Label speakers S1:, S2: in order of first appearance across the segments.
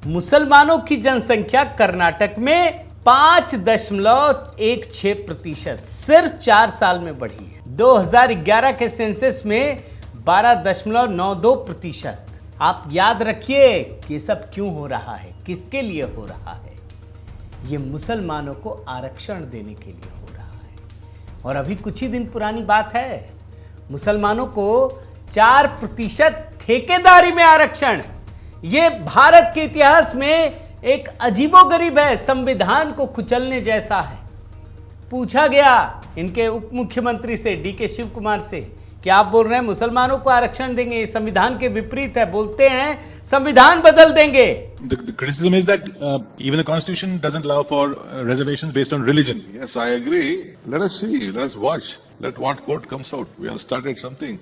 S1: मुसलमानों की जनसंख्या कर्नाटक में 5.16% सिर्फ 4 साल में बढ़ी है। 2011 के सेंसस में 12.92%। आप याद रखिए कि सब क्यों हो रहा है, किसके लिए हो रहा है। ये मुसलमानों को आरक्षण देने के लिए हो रहा है। और अभी कुछ ही दिन पुरानी बात है, मुसलमानों को 4% ठेकेदारी में आरक्षण। ये भारत के इतिहास में एक अजीबोगरीब है, संविधान को कुचलने जैसा है। पूछा गया इनके उप मुख्यमंत्री से, डीके शिव कुमार से, कि आप बोल रहे हैं मुसलमानों को आरक्षण देंगे, ये संविधान के विपरीत है। बोलते हैं संविधान बदल देंगे।
S2: The criticism is that even the constitution doesn't allow for reservations based on religion.
S3: Yes, I agree. Let us see. Let us watch. Let what court comes out. We have started something.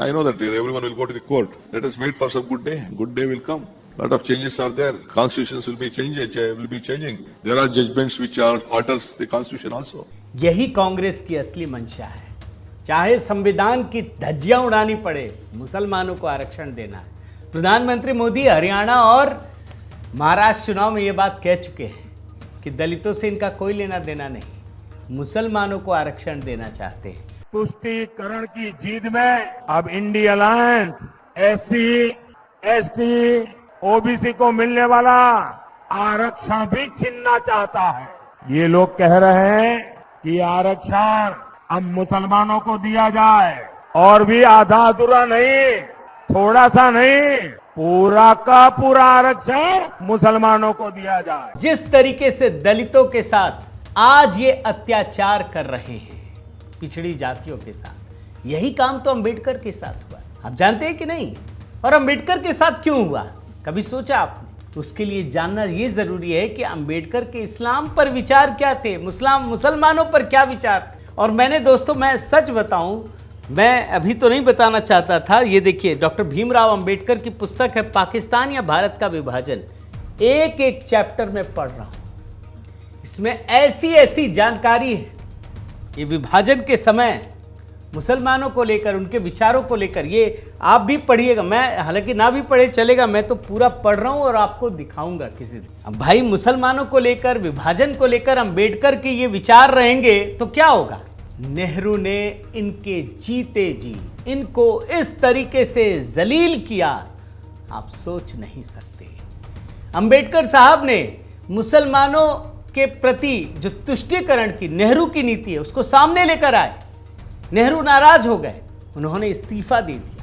S3: I know that everyone will go to the court. Let us wait for some good day. Good day will come. A lot of changes are there. Constitutions will be changing. There are judgments which alters the constitution also.
S1: यही कांग्रेस की असली मंशा है। चाहे संविधान की धज्जियां उड़ानी पड़े, मुसलमानों को आरक्षण देना है। प्रधानमंत्री मोदी हरियाणा और महाराष्ट्र चुनाव में ये बात कह चुके हैं कि दलितों से इनका कोई लेना देना नहीं, मुसलमानों को आरक्षण देना चाहते हैं।
S4: तुष्टीकरण की जीत में अब India alliance SC, ST, OBC को मिलने वाला आरक्षण भी छीनना चाहता है। ये लोग कह रहे हैं कि आरक्षण अब मुसलमानों को दिया जाए, और भी आधा अधूरा नहीं, थोड़ा सा नहीं, पूरा का पूरा आरक्षण मुसलमानों को दिया जाए।
S1: जिस तरीके से दलितों के साथ आज ये अत्याचार कर रहे हैं, पिछड़ी जातियों के साथ, यही काम तो अंबेडकर के साथ हुआ। आप जानते हैं कि नहीं? और अंबेडकर के साथ क्यों हुआ, कभी सोचा आपने? उसके लिए जानना ये जरूरी है कि अंबेडकर के इस्लाम पर विचार क्या थे, मुसलमानों पर क्या विचार। और मैंने दोस्तों, मैं सच बताऊं, मैं अभी तो नहीं बताना चाहता था, ये देखिए डॉक्टर भीमराव अंबेडकर की पुस्तक है पाकिस्तान या भारत का विभाजन, एक एक चैप्टर में पढ़ रहा हूं। इसमें ऐसी जानकारी है, ये विभाजन के समय मुसलमानों को लेकर, उनके विचारों को लेकर, ये आप भी पढ़िएगा। मैं हालांकि ना भी पढ़े चलेगा, मैं तो पूरा पढ़ रहा हूं और आपको दिखाऊंगा किसी दिन। अब भाई, मुसलमानों को लेकर, विभाजन को लेकर अंबेडकर के ये विचार रहेंगे तो क्या होगा। नेहरू ने इनके जीते जी इनको इस तरीके से जलील किया, आप सोच नहीं सकते। अंबेडकर साहब ने मुसलमानों के प्रति जो तुष्टीकरण की नेहरू की नीति है, उसको सामने लेकर आए। नेहरू नाराज हो गए, उन्होंने इस्तीफा दे दिया।